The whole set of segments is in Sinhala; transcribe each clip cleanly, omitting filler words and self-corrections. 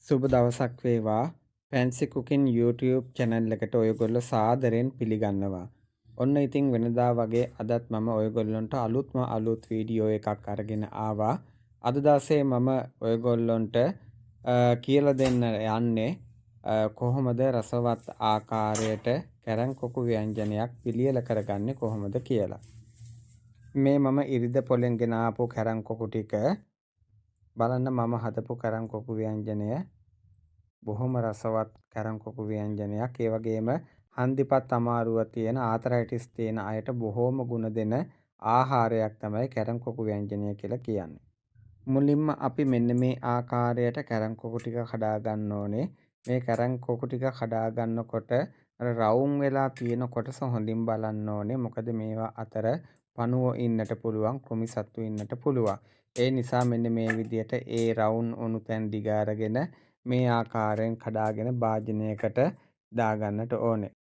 සුබ දවසක් වේවා. ෆැන්සි කුකින් YouTube channel එකට ඔයගොල්ලෝ සාදරයෙන් පිළිගන්නවා. ඔන්න ඉතින් වෙනදා වගේ අදත් මම ඔයගොල්ලන්ට අලුත් වීඩියෝ එකක් අරගෙන ආවා. අද දවසේ මම ඔයගොල්ලන්ට කියලා දෙන්න යන්නේ කොහොමද රසවත් ආකාරයට කැරංකොකු ව්‍යංජනයක් පිළියෙල කරගන්නේ කොහොමද කියලා. මේ මම ඉරිද පොලෙන් ගෙන ආපු කැරංකොකු ටික බලන්න මම හදපු කැරංකොකු ව්‍යංජනය බොහොම රසවත් කැරංකොකු ව්‍යංජනයක්. ඒ වගේම හන්දිපත් අමාරුව තියෙන ආතරයිටිස් තියෙන අයට බොහොම ගුණ දෙන ආහාරයක් තමයි කැරංකොකු ව්‍යංජනය කියලා කියන්නේ. මුලින්ම අපි මෙන්න මේ ආකාරයට කැරංකොකු ටික කඩා ගන්න ඕනේ. මේ කැරංකොකු ටික කඩා ගන්නකොට රවුම් වෙලා තියෙන කොටස හොඳින් බලන්න ඕනේ. මොකද මේවා අතර පණුවෝ ඉන්නට පුළුවන්, කෘමි සත්තු ඉන්නට පුළුවන්. ඒ නිසා මෙන්න මේ විදිහට ඒ රවුම් උණු තැන් දිග අරගෙන මේ ආකාරයෙන් කඩාගෙන භාජනයකට දාගන්නට ඕනේ.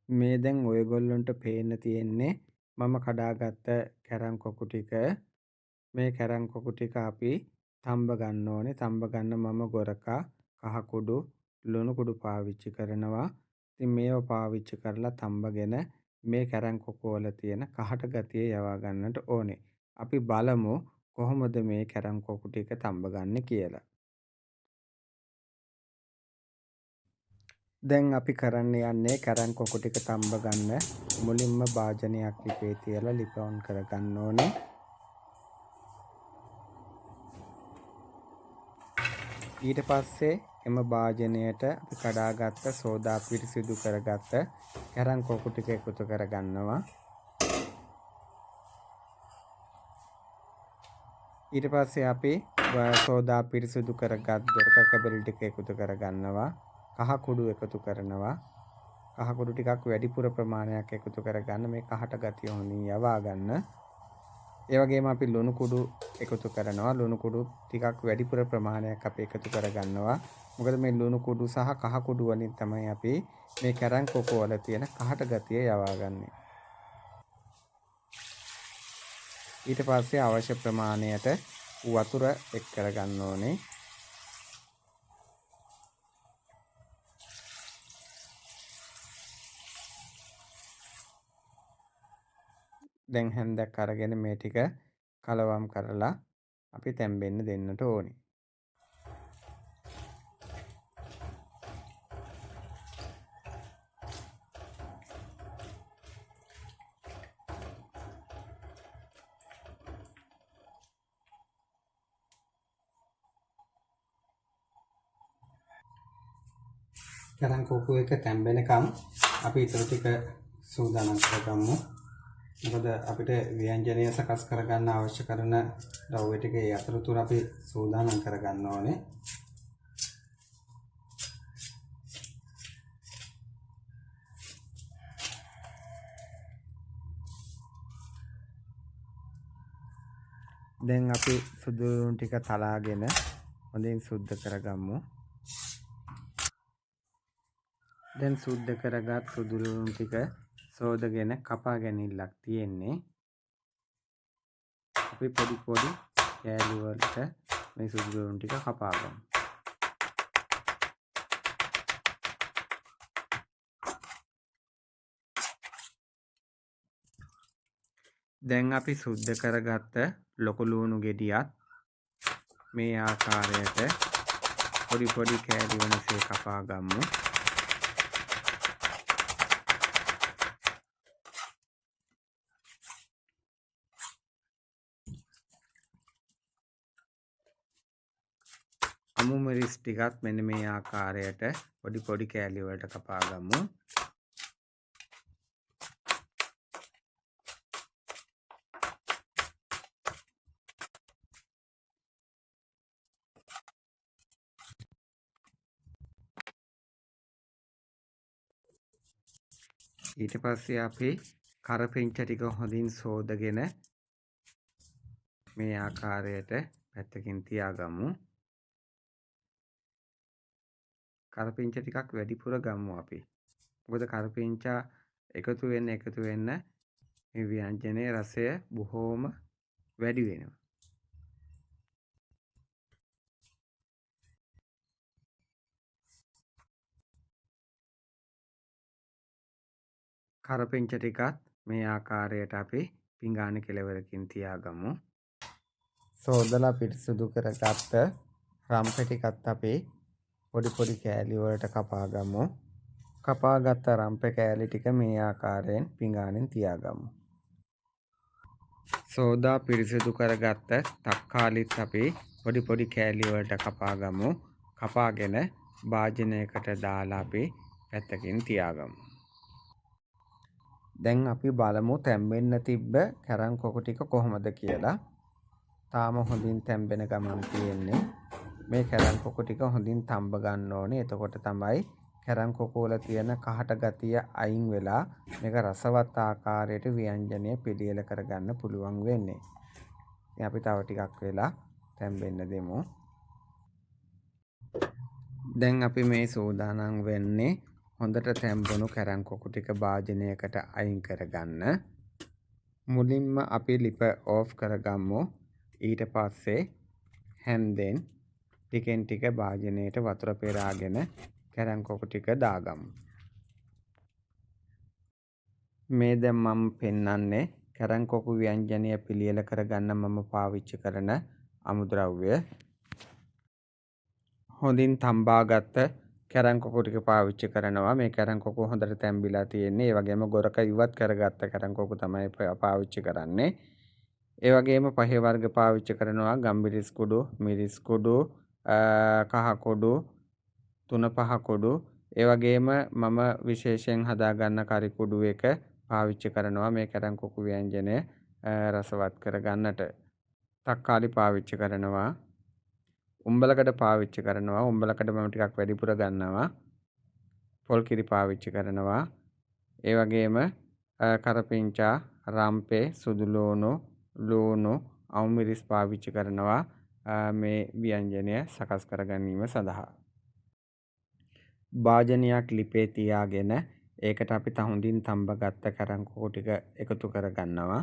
මේ දැන් ඔයගොල්ලන්ට පේන්න තියෙන්නේ මම කඩාගත්ත කැරංකොකු ටික. මේ කැරංකොකු ටික අපි තම්බ ගන්න ඕනේ. තම්බ ගන්න මම ගොරකා, කහ කුඩු, ලුණු කුඩු පාවිච්චි කරනවා. ඉතින් මේව පාවිච්චි කරලා තම්බගෙන මේ කැරංකොකු වල තියෙන කහට ගතිය යවා ගන්නට ඕනේ. අපි බලමු කොහොමද මේ කැරංකොකු ටික තම්බ ගන්න කියලා. දැන් අපි කරන්න යන්නේ කැරංකොකු ටික තම්බ ගන්න මුලින්ම භාජනයක් ලිපේ තියලා ලිප ඔන් කරගන්න ඕනේ. ඊට පස්සේ එම භාජනයට අපි කඩාගත්ත සෝදා පිරිසිදු කරගත්ත කැරංකොකු ටික එකතු කරගන්නවා. ඊට පස්සේ අපි සෝදා පිරිසිදු කරගත් දොරක කැබලි ටික එකතු කරගන්නවා. කහ කුඩු එකතු කරනවා. කහ කුඩු ටිකක් වැඩිපුර ප්‍රමාණයක් එකතු කරගන්න මේ කහට ගතිය හොඳින් යවා ගන්න. ඒ වගේම අපි ලුණු කුඩු එකතු කරනවා. ලුණු කුඩු ටිකක් වැඩිපුර ප්‍රමාණයක් අපි එකතු කරගන්නවා. මොකද මේ ලුණු කුඩු සහ කහ කුඩු වලින් තමයි අපි මේ කැරංකොකු වල තියෙන කහට ගතිය යවා ගන්නේ. ඊට පස්සේ අවශ්‍ය ප්‍රමාණයට වතුර එක් කරගන්න ඕනේ. දැන් හැන්දක් අරගෙන මේ ටික කලවම් කරලා අපි තැම්බෙන්න දෙන්නට ඕනේ. කැරංකොකු එක තැම්බෙනකම් අපි ඊටු ටික සූදානම් කරගමු. මොකද අපිට ව්‍යංජනය සකස් කරගන්න අවශ්‍ය කරන ද්‍රව්‍ය ටික ඒ අතරතුර අපි සූදානම් කරගන්න ඕනේ. දැන් අපි සුදු ලුණු ටික තලාගෙන හොඳින් සුද්ධ කරගමු. දැන් සුද්ධ කරගත් සුදු ලුණු ටික සෝදගෙන කපා ගැනීමක් තියෙන්නේ. අපි පොඩි කෑලි වලට මේ සුදු ලුණු ටික කපා ගමු. දැන් අපි සුද්ධ කරගත්ත ලොකු ලුණු ගෙඩියත් මේ ආකාරයට පොඩි කෑලි වනසේ කපා ගමු. අමු මිරිස් ටිකත් මෙන්න මේ ආකාරයට පොඩි කෑලි වලට කපා ගමු. ඊට පස්සේ අපි කරපිංච ටික හොඳින් සෝදගෙන මේ ආකාරයට පැත්තකින් තියාගමු. කරපිංචා ටිකක් වැඩිපුර ගමු අපි. මොකද කරපිංචා එකතු වෙන්න මේ ව්‍යංජනයේ රසය බොහෝම වැඩි වෙනවා. කරපිංචා ටිකත් මේ ආකාරයට අපි පිඟාන කෙලවරකින් තියාගමු. සෝදලා පිරිසුදු කරගත්ත රම්පෙ ටිකත් අපි පොඩි කෑලි වලට කපා ගමු. කපාගත්ත රම්පෙ කෑලි ටික මේ ආකාරයෙන් පිඟානෙන් තියාගමු. සෝදා පිරිසිදු කරගත්ත තක්කාලිත් අපි පොඩි කෑලි වලට කපා ගමු. කපාගෙන භාජනයකට දාලා අපි පැත්තකින් තියාගමු. දැන් අපි බලමු තැම්බෙන්න තිබ්බ කැරම් කොකු ටික කොහොමද කියලා. තාම හොඳින් තැම්බෙන ගමන් තියෙන්නේ. මේ කැරම් කොකු ටික හොඳින් තම්බ ගන්න ඕනේ. එතකොට තමයි කැරම් කොකු වල තියෙන කහට ගතිය අයින් වෙලා මේක රසවත් ආකාරයට ව්‍යංජනය පිළියෙල කරගන්න පුළුවන් වෙන්නේ. ඉතින් අපි තව ටිකක් වෙලා තැම්බෙන්න දෙමු. දැන් අපි මේ සූදානම් වෙන්නේ හොඳට තැම්බුණු කැරම් කොකු ටික භාජනයකට අයින් කරගන්න. මුලින්ම අපි ලිප ඕෆ් කරගමු. ඊට පස්සේ හැන්දෙන් ටිකෙන් ටික භාජනයට වතුර පෙරාගෙන කැරම් කොකු ටික දාගමු. මේ දැන් මම පෙන්වන්නේ කැරම් කොකු ව්‍යංජනය පිළියෙල කරගන්න මම පාවිච්චි කරන අමුද්‍රව්‍ය. හොඳින් තම්බාගත්ත කැරම් කොකු ටික පාවිච්චි කරනවා. මේ කැරම් කොකු හොඳට තැම්බිලා තියෙන්නේ. ඒ වගේම ගොරක ඉවත් කරගත්ත කැරම් කොකු තමයි පාවිච්චි කරන්නේ. ඒ වගේම පහේ වර්ග පාවිච්චි කරනවා. ගම්බිරිස් කුඩු, මිරිස් කුඩු, කහ කුඩු, තුන පහ කුඩු. ඒ වගේම මම විශේෂයෙන් හදාගන්න කරි කුඩු එක පාවිච්චි කරනවා මේ කැරම් කොකු ව්‍යංජනය රසවත් කරගන්නට. තක්කාලි පාවිච්චි කරනවා. උම්බලකඩ පාවිච්චි කරනවා. උම්බලකඩ මම ටිකක් වැඩිපුර ගන්නවා. පොල් කිරි පාවිච්චි කරනවා. ඒ වගේම කරපිංචා, රම්පේ, සුදු ලූණු, අවු මිරිස් පාවිච්චි කරනවා මේ ව්‍යංජනය සකස් කර ගැනීම සඳහා. භාජනයක් ලිපේ තියාගෙන ඒකට අපි හොඳින් තම්බගත්ත කැරම් කොකු ටික එකතු කරගන්නවා.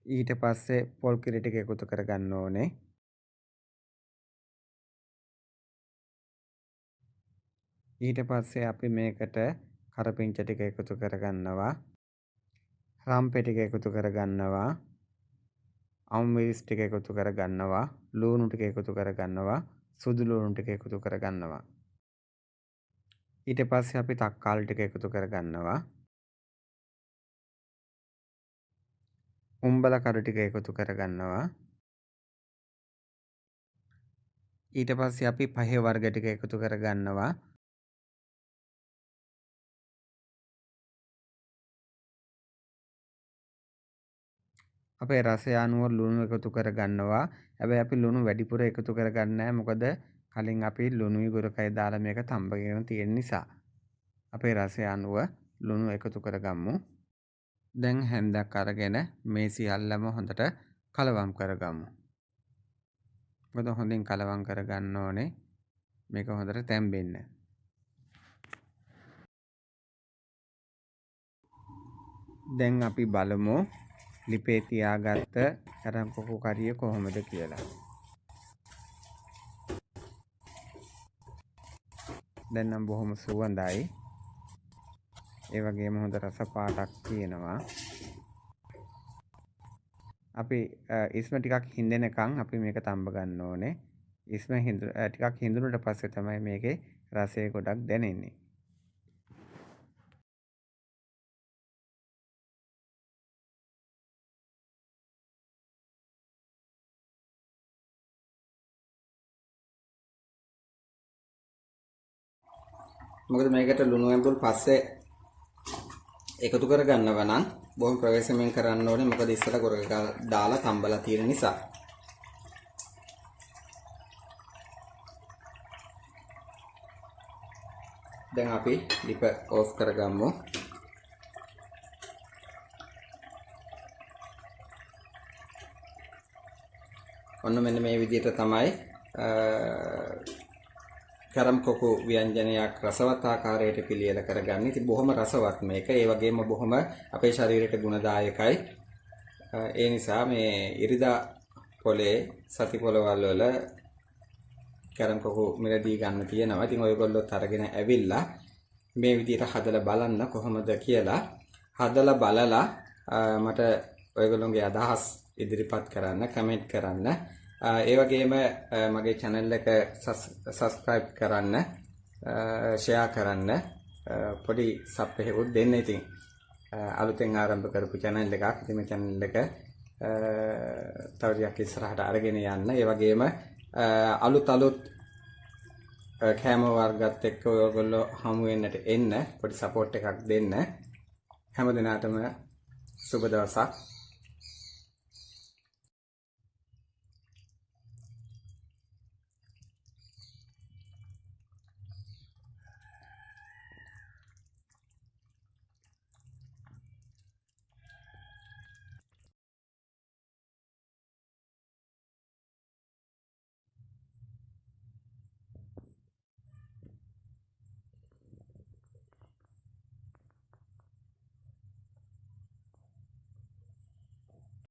ඊට පස්සේ පොල් කිරි ටික එකතු කරගන්න ඕනේ. ඊට පස්සේ අපි මේකට කරපිංච ටික එකතු කරගන්නවා. රම්පෙ ටික එකතු කරගන්නවා. අවු මිරිස් ටික එකතු කරගන්නවා. ලූණු ටික එකතු කරගන්නවා. සුදු ලූණු ටික එකතු කරගන්නවා. ඊට පස්සේ අපි තක්කාලි ටික එකතු කරගන්නවා. උම්බල කඩ ටික එකතු කරගන්නවා. ඊට පස්සේ අපි පහේ වර්ග ටික එකතු කරගන්නවා. අපේ රසය අනුව ලුණු එකතු කරගන්නවා. හැබැයි අපි ලුණු වැඩිපුර එකතු කරගන්නේ නැහැ. මොකද කලින් අපි ලුණුයි ගොරකයි දාලා මේක තම්බගෙන තියෙන නිසා. අපේ රසය අනුව ලුණු එකතු කරගමු. දැන් හැන්දක් අරගෙන මේ සියල්ලම හොඳට කලවම් කරගමු. මොකද හොඳින් කලවම් කරගන්න ඕනේ. මේක හොඳට තැම්බෙන්න. දැන් අපි බලමු ලිපේ තියාගත්ත කැරම් කොකු කරිය කොහොමද කියලා. දැන් නම් බොහොම සුවඳයි. ඒ වගේම හොඳ රස පාටක් තියෙනවා. අපි ඉස්ම ටිකක් හින්දෙනකන් අපි මේක තම්බ ගන්න ඕනේ. ඉස්ම ටිකක් හිඳුනට පස්සේ තමයි මේකේ රසය ගොඩක් දැනෙන්නේ. මොකද මේකට ලුණු ඇඹුල් පස්සේ එකතු කරගන්නවා නම් බොහොම ප්‍රවේශමෙන් කරන්න ඕනේ. මොකද ඉස්සර ගොරක දාලා තම්බලා තියෙන නිසා. දැන් අපි ලිප ඕෆ් කරගමු. ඔන්න මෙන්න මේ විදිහට තමයි කරම් කොකු ව්‍යංජනයක් රසවත් ආකාරයට පිළියෙල කරගන්න. ඉතින් බොහොම රසවත් මේක. ඒ වගේම බොහොම අපේ ශරීරයට ගුණදායකයි. ඒ නිසා මේ ඉරිදා පොලේ සති පොලවල් වල කරම් කොකු මිලදී ගන්න තියෙනවා. ඉතින් ඔයගොල්ලොත් අරගෙන ඇවිල්ලා මේ විදිහට හදලා බලන්න කොහොමද කියලා. හදලා බලලා මට ඔයගොල්ලෝගේ අදහස් ඉදිරිපත් කරන්න, කමෙන්ට් කරන්න. ඒ වගේම මගේ channel එක subscribe කරන්න, share කරන්න, පොඩි sub එකකුත් දෙන්න. ඉතින් අලුතෙන් ආරම්භ කරපු channel එකක්. ඉතින් මේ channel එක තව ටිකක් ඉස්සරහට අරගෙන යන්න. ඒ වගේම අලුත් කෑම වර්ගත් එක්ක ඔයගොල්ලෝ හමු වෙන්නට එන්න, පොඩි support එකක් දෙන්න. හැම දිනකටම සුබ දවසක්.